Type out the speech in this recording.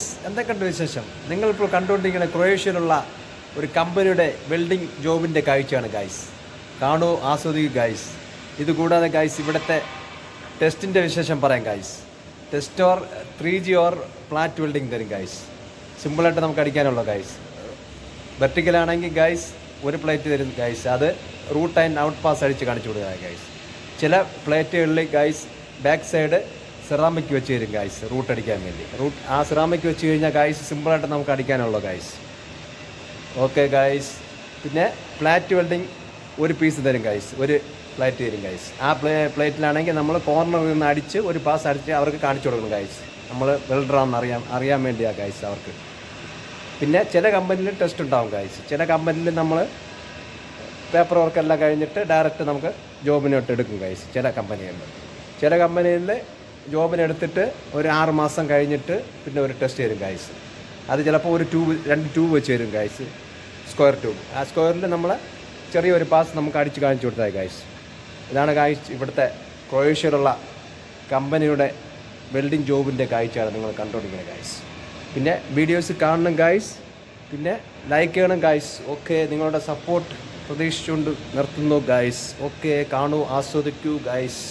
എന്തൊക്കെയുണ്ട് വിശേഷം? നിങ്ങളിപ്പോൾ കണ്ടുകൊണ്ടിരിക്കുന്ന ക്രൊയേഷ്യയിലുള്ള ഒരു കമ്പനിയുടെ വെൽഡിംഗ് ജോബിൻ്റെ കാഴ്ചയാണ് ഗൈസ്. കാണൂ, ആസ്വദിക്കൂ ഗൈസ്. ഇതുകൂടാതെ ഗൈസ് ഇവിടുത്തെ ടെസ്റ്റിൻ്റെ വിശേഷം പറയാം guys. Test or 3G or flat welding തരും ഗൈസ്. സിമ്പിളായിട്ട് നമുക്ക് അടിക്കാനുള്ള ഗൈസ്. വെർട്ടിക്കലാണെങ്കിൽ ഗൈസ് ഒരു പ്ലേറ്റ് തരും ഗൈസ്. അത് റൂട്ട് ആൻഡ് ഔട്ട് പാസ് അടിച്ച് കാണിച്ചു കൊടുക്കുക ഗൈസ്. ചില പ്ലേറ്റുകളിൽ ഗൈസ് ബാക്ക് സൈഡ് സെറാമിക് വെച്ച് തരും ഗൈസ്, റൂട്ട് അടിക്കാൻ വേണ്ടി. ആ സെറാമിക് വെച്ച് കഴിഞ്ഞാൽ ഗൈസ് സിമ്പിളായിട്ട് നമുക്ക് അടിക്കാനുള്ളൂ ഗൈസ്. Okay guys. പിന്നെ ഫ്ലാറ്റ് വെൽഡിങ് ഒരു പീസ് തരും ഗൈസ്, ഒരു പ്ലേറ്റ് തരും ഗൈസ്. ആ പ്ലേറ്റിലാണെങ്കിൽ നമ്മൾ കോർണറിൽ നിന്ന് അടിച്ച് ഒരു പാസ് അടിച്ച് അവർക്ക് കാണിച്ചു കൊടുക്കണം ഗൈസ്. നമ്മൾ വെൽഡറാണെന്ന് അറിയാൻ വേണ്ടിയാണ് ഗൈസ് അവർക്ക്. പിന്നെ ചില കമ്പനിയിൽ ടെസ്റ്റ് ഉണ്ടാവും ഗൈസ്. ചില കമ്പനിയിൽ നമ്മൾ പേപ്പർ വർക്കെല്ലാം കഴിഞ്ഞിട്ട് ഡയറക്റ്റ് നമുക്ക് ജോബിനോട്ട് എടുക്കും ഗൈസ്. ചില കമ്പനിയിൽ ജോബിനെടുത്തിട്ട് ഒരു 6 മാസം കഴിഞ്ഞിട്ട് പിന്നെ ഒരു ടെസ്റ്റ് തരും ഗൈസ്. അത് ചിലപ്പോൾ ഒരു 2 ട്യൂബ് വെച്ച് തരും ഗൈസ്, സ്ക്വയർ ട്യൂബ്. ആ സ്ക്വയറിൽ നമ്മൾ ചെറിയൊരു പാസ് നമുക്ക് അടിച്ച് കാണിച്ചു കൊടുത്താൽ ഗൈസ്. ഇതാണ് ഗൈസ് ഇവിടുത്തെ ക്രൊയേഷ്യയിലുള്ള കമ്പനിയുടെ വെൽഡിംഗ് ജോബിൻ്റെ കാഴ്ചയാണ് നിങ്ങൾ കണ്ടുകൊണ്ടിരിക്കുന്നത് ഗൈസ്. പിന്നെ വീഡിയോസ് കാണണം ഗൈസ്, പിന്നെ ലൈക്ക് ചെയ്യണം ഗൈസ്. ഓക്കെ, നിങ്ങളുടെ സപ്പോർട്ട് പ്രതീക്ഷിച്ചുകൊണ്ട് നിർത്തുന്നു ഗൈസ്. ഓക്കെ, കാണൂ, ആസ്വദിക്കൂ ഗൈസ്.